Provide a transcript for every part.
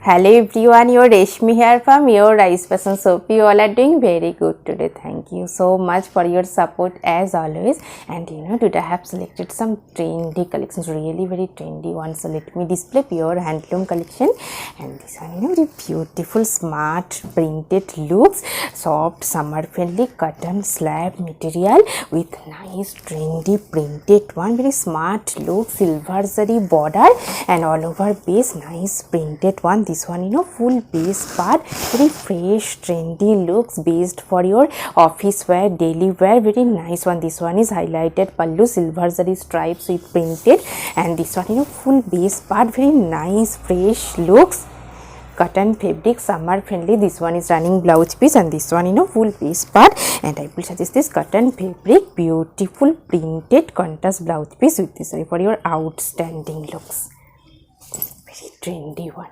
Hello everyone, your Reshmi here from your Rice Fashion Shop. You all are doing very good today. Thank you so much for your support as always. And today I have selected some trendy collections, really very trendy ones. So let me display pure handloom collection. And this one, very beautiful, smart printed looks, soft, summer friendly cotton slab material with nice trendy printed one, very smart look, silver zari border and all over base, nice printed one. This one full base part, very fresh trendy looks, based for your office wear, daily wear, very nice one. This one is highlighted pallu, silver zari stripes with printed, and this one full base part, very nice fresh looks, cotton fabric, summer friendly. This one is running blouse piece, and this one full base part, and I will suggest this cotton fabric, beautiful printed contrast blouse piece with this for your outstanding looks, very trendy one.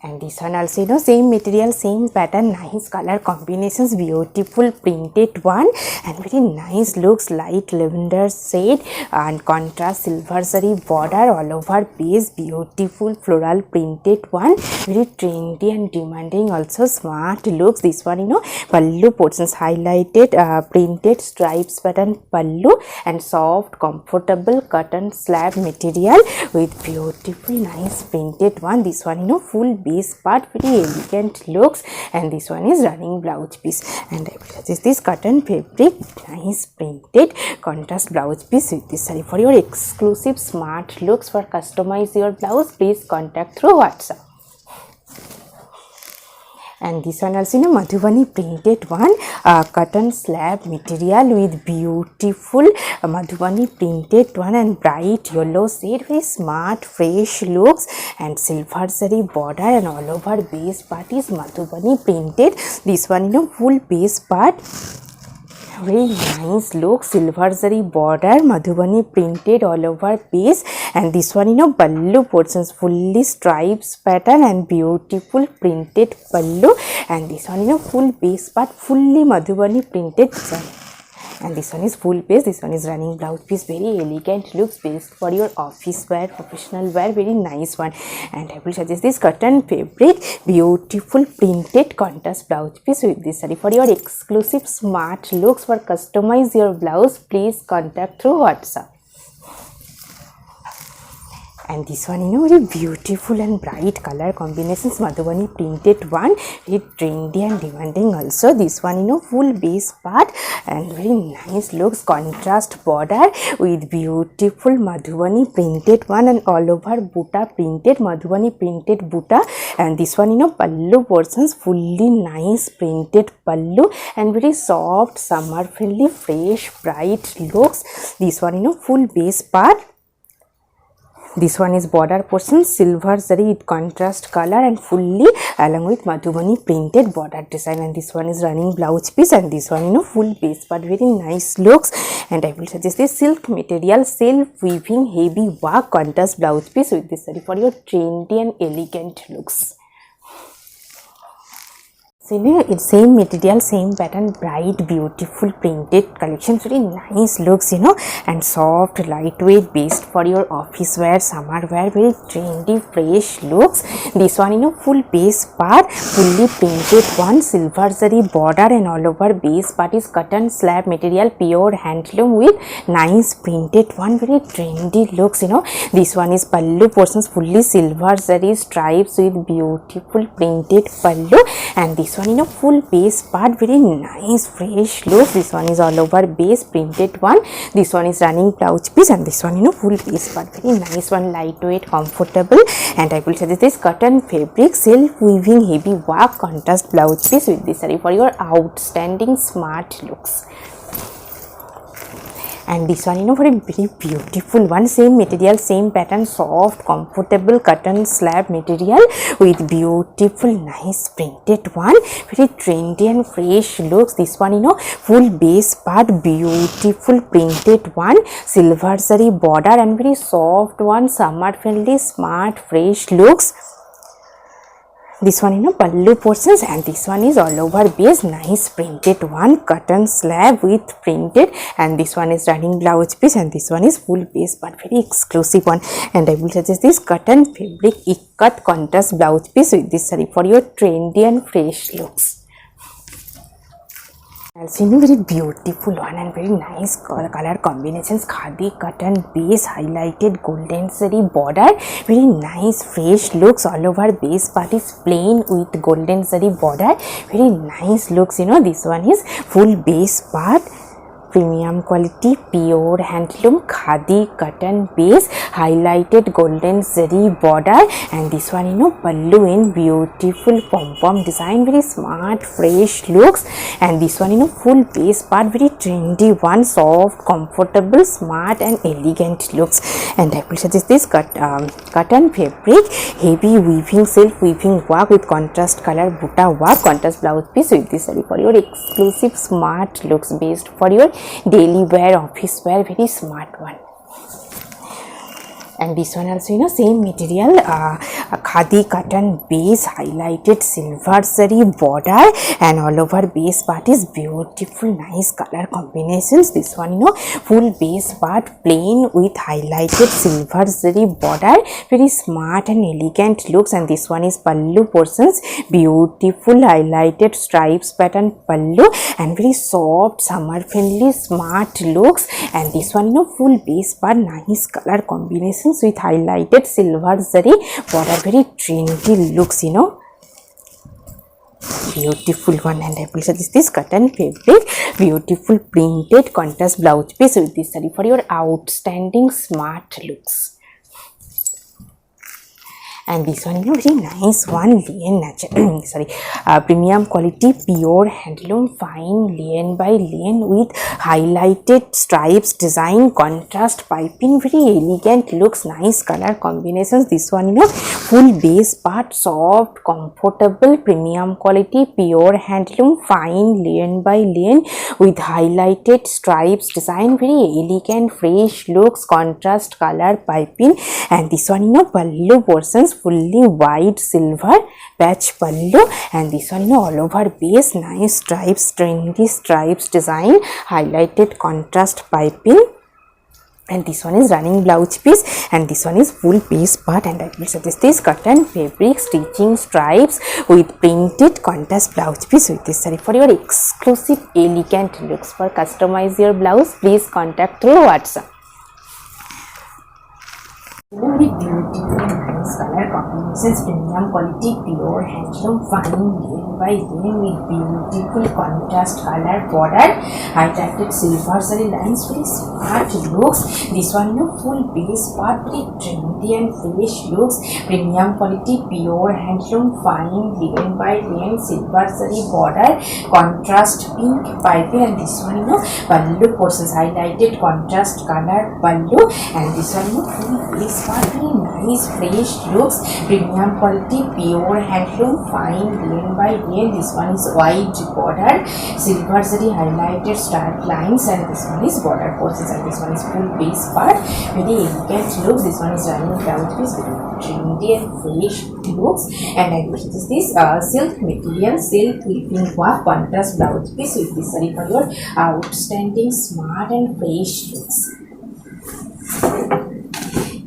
And this one also same material, same pattern, nice color combinations, beautiful printed one, and very nice looks, light lavender shade and contrast silver zari border all over base, beautiful floral printed one, very trendy and demanding, also smart looks. This one pallu portions highlighted, printed stripes pattern pallu, and soft comfortable cotton slab material with beautiful nice printed one. This one full base part, very elegant looks, and this one is running blouse piece, and I will suggest this cotton fabric, nice printed contrast blouse piece with this saree for your exclusive smart looks. For customize your blouse, please contact through WhatsApp. And this one also Madhubani printed one, cotton slab material with beautiful Madhubani printed one and bright yellow shade, very smart fresh looks, and silver zari border and all over base part is Madhubani printed. This one full base part, very nice look, silver zari border, Madhubani printed all over base, and this one pallu portions, fully stripes pattern and beautiful printed pallu, and this one full base part, fully Madhubani printed design. And this one is full base, this one is running blouse piece, very elegant looks, based for your office wear, professional wear, very nice one. And I will suggest this cotton fabric, beautiful printed contrast blouse piece with this saree for your exclusive smart looks. For customize your blouse, please contact through WhatsApp. And this one very beautiful and bright color combinations, Madhubani printed one, very trendy and demanding also. This one full base part and very nice looks, contrast border with beautiful Madhubani printed one and all over buta printed, Madhubani printed buta, and this one pallu portions, fully nice printed pallu and very soft summer friendly fresh bright looks. This one full base part. This one is border portion, silver zari with contrast color and fully along with Madhubani printed border design, and this one is running blouse piece, and this one full base part, very nice looks. And I will suggest this silk material, self weaving heavy work contrast blouse piece with this saree for your trendy and elegant looks. So it's same material, same pattern, bright beautiful printed collection, very nice looks and soft lightweight, based for your office wear, summer wear, very trendy fresh looks. This one full base part, fully printed one, silver zari border and all over base part is cotton slab material, pure handloom with nice printed one, very trendy looks. This one is pallu portions, fully silver zari stripes with beautiful printed pallu, and this one full base part, very nice fresh look. This one is all over base printed one, this one is running blouse piece, and this one full base part, very nice one, lightweight, comfortable. And I will suggest this cotton fabric, self weaving heavy work contrast blouse piece with this saree for your outstanding smart looks. And this one for a very beautiful one, same material, same pattern, soft comfortable cotton slab material with beautiful nice printed one, very trendy and fresh looks. This one full base part, beautiful printed one, silver zari border and very soft one, summer friendly smart fresh looks. This one pallu portions, and this one is all over base, nice printed one, cotton slab with printed, and this one is running blouse piece, and this one is full base but very exclusive one. And I will suggest this cotton fabric ikat contrast blouse piece with this saree for your trendy and fresh looks. Also very beautiful one and very nice color combinations, khadi cotton base, highlighted golden zari border, very nice fresh looks. All over base part is plain with golden zari border, very nice looks. This one is full base part, premium quality pure handloom khadi cotton base, highlighted golden zari border, and this one pallu in beautiful pom-pom design, very smart fresh looks. And this one full base part, very trendy one, soft, comfortable, smart and elegant looks. And I will suggest this cotton fabric, heavy weaving, self weaving work with contrast color buta work, contrast blouse piece with this saree for your exclusive smart looks, based for your daily wear, office wear, very smart one. And this one also same material, khadi cotton base, highlighted silver zari border, and all over base part is beautiful nice color combinations. This one full base part plain with highlighted silver zari border, very smart and elegant looks. And this one is pallu portions, beautiful highlighted stripes pattern pallu, and very soft summer friendly smart looks. And this one full base part, nice color combinations with highlighted silver zari border, very trendy looks. Beautiful one. And I will suggest this cotton fabric, beautiful printed contrast blouse piece with this saree for your outstanding smart looks. And this one very nice one, linen natural premium quality pure handloom fine linen by linen with highlighted stripes design, contrast piping, very elegant looks, nice color combinations. This one full base part, soft, comfortable, premium quality pure handloom fine linen by linen with highlighted stripes design, very elegant fresh looks, contrast color piping. And this one pallu portions, fully white silver patch pallu, and this one all over base, nice stripes, trendy stripes design, highlighted contrast piping. And this one is running blouse piece, and this one is full base part. And I will suggest this cotton fabric stitching stripes with printed contrast blouse piece with this saree for your exclusive elegant looks. For customize your blouse, please contact through WhatsApp. Very beautiful nice color combinations, premium quality pure handloom fine linen by linen with beautiful contrast color border, highlighted silver zari lines, very smart looks. This one full base part, very trendy and fresh looks, premium quality pure handloom fine linen by linen, silver zari border, contrast pink piping. And this one pallu portions, highlighted contrast color pallu, and this one full base part, very nice fresh looks, premium quality pure handloom fine linen by linen. This one is white border, silver zari highlighted striped lines, and this one is border portions, and this one is full base part, very elegant looks. This one is running blouse piece, very trendy and fresh looks. And I wish this silk material, silk weaving work contrast blouse piece with this saree for your outstanding smart and fresh looks.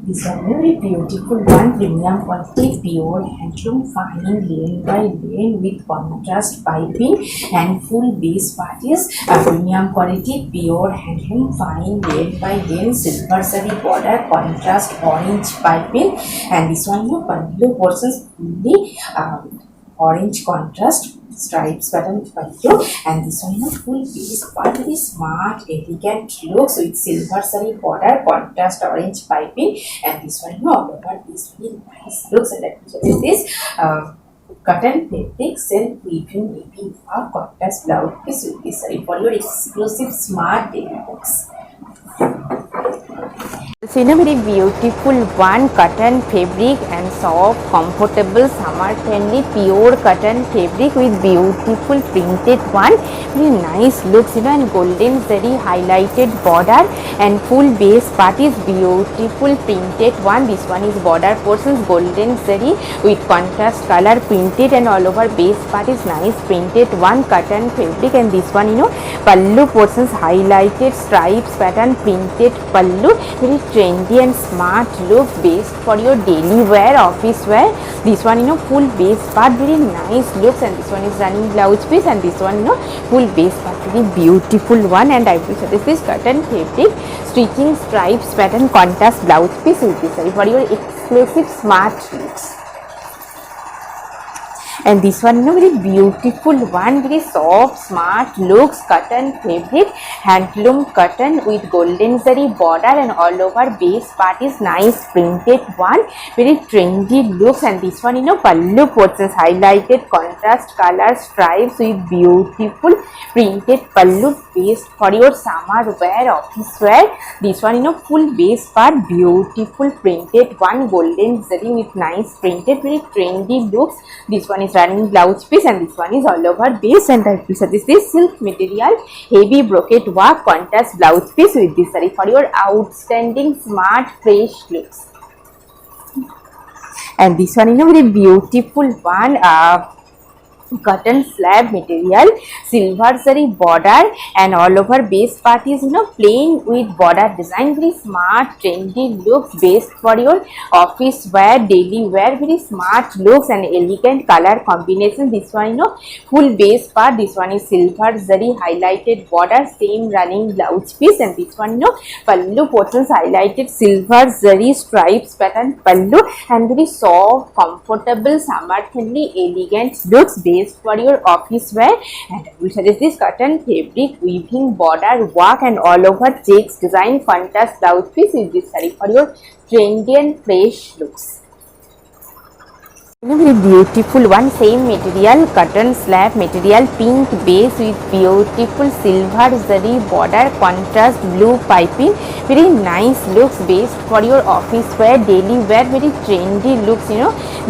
This is a very beautiful one, premium quality pure handloom fine linen by linen with contrast piping, and full base part is premium quality pure handloom fine linen by linen, silver zari border, contrast orange piping. And this one pallu portions fully orange contrast stripes pattern pallu, and this one full base part, very smart elegant looks with silver zari border, contrast orange piping. And this one all over this very nice looks. And let me show you this cotton fabric self weaving baby work contrast blouse piece with this saree for your exclusive smart daily looks. So in a very beautiful one cotton fabric and soft, comfortable, summer friendly, pure cotton fabric with beautiful printed one. Very nice looks, and golden zari highlighted border and full base part is beautiful printed one. This one is border portions golden zari with contrast color printed and all over base part is nice printed one cotton fabric, and this one pallu portions highlighted stripes pattern printed pallu. Very trendy and smart looks based for your daily wear, office wear. This one full base part very nice looks, and this one is running blouse piece, and this one full base part very beautiful one. And I will suggest this cotton fabric stitching stripes pattern contrast blouse piece with this for your exclusive smart looks. And this one very beautiful one, very soft smart looks cotton fabric, handloom cotton with golden zari border and all over base part is nice printed one, very trendy looks. And this one pallu portions highlighted contrast color stripes with beautiful printed pallu base for your summer wear, office wear. This one full base part beautiful printed one golden zari with nice printed very trendy looks. This one is running blouse piece, and this one is all over base. And I will suggest this silk material heavy brocade work contrast blouse piece with this saree for your outstanding smart fresh looks. And this one very beautiful one cotton slab material, silver zari border and all over base part is plain with border design, very smart trendy looks based for your office wear, daily wear, very smart looks and elegant color combination. This one full base part, this one is silver zari highlighted border, same running blouse piece, and this one pallu portions highlighted silver zari stripes pattern pallu, and very soft comfortable summer friendly elegant looks based for your office wear. And I will suggest this cotton fabric weaving border work and all over checks design contrast blouse piece with this saree for your trendy and fresh looks. Very beautiful one, same material cotton slab material, pink base with beautiful silver zari border, contrast blue piping, very nice looks based for your office wear, daily wear, very trendy looks.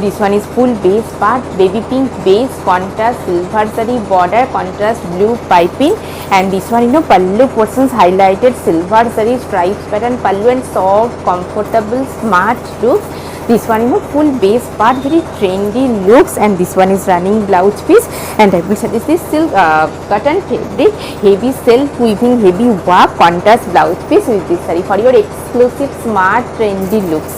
This one is full base part, baby pink base, contrast silver zari border, contrast blue piping, and this one pallu portions highlighted silver zari stripes pattern pallu and soft comfortable smart looks. This one full base part, very trendy looks, and this one is running blouse piece. And I will suggest this silk cotton fabric heavy self weaving heavy work contrast blouse piece with this saree for your exclusive smart trendy looks.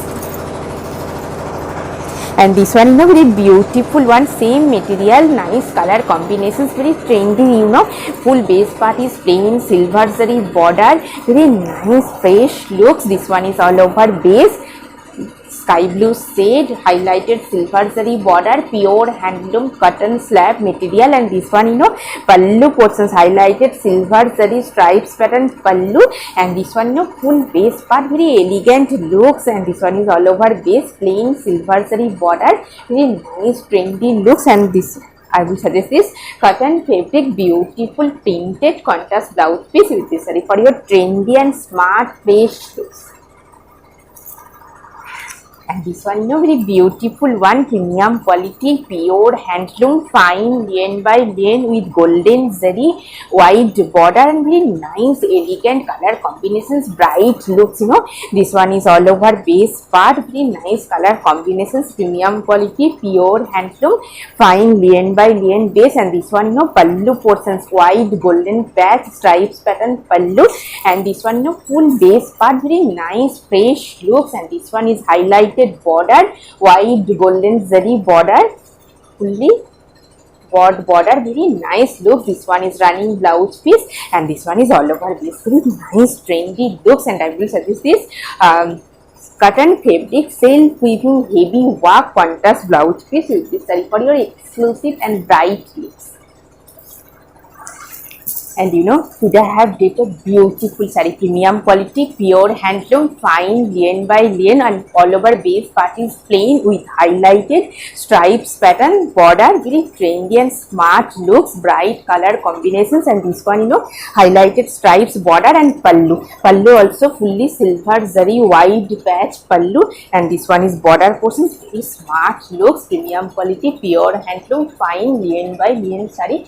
And this one very beautiful one, same material, nice color combinations, very trendy. Full base part is plain silver zari border, very nice fresh looks. This one is all over base, sky blue shade highlighted silver zari border, pure handloom cotton slab material, and this one pallu portions highlighted silver zari stripes pattern pallu, and this one full base part, very elegant looks, and this one is all over base plain silver zari border, very nice trendy looks. And this I will suggest this cotton fabric beautiful printed contrast blouse piece with this saree for your trendy and smart fresh looks. And this one very beautiful one, premium quality pure handloom fine lane by lane with golden zari wide border and very nice elegant color combinations, bright looks. This one is all over base part, very nice color combinations, premium quality pure handloom fine lane by lane base, and this one pallu portions wide golden patch stripes pattern pallu, and this one full base part, very nice fresh looks, and this one is highlighted border, wide golden zari border, fully broad border, very nice look. This one is running blouse piece, and this one is all over this, very nice trendy looks. And I will suggest this cotton fabric self weaving heavy work contrast blouse piece with this saree for your exclusive and bright looks. And today I have dated beautiful saree, premium quality, pure handloom, fine lien by lien, and all over base part is plain with highlighted stripes pattern, border, very trendy and smart looks, bright color combinations, and this one highlighted stripes border and pallu. Pallu also fully silver zari wide patch pallu, and this one is border portion, very smart looks, premium quality, pure handloom, fine lien by lien saree,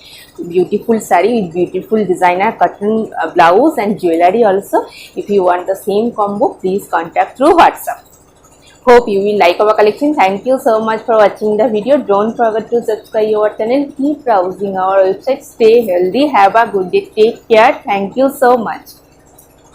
beautiful saree with beautiful designer cotton blouse and jewelry also. If you want the same combo, please contact through WhatsApp. Hope you will like our collection. Thank you so much for watching the video. Don't forget to subscribe our channel. Keep browsing our website. Stay healthy. Have a good day. Take care. Thank you so much.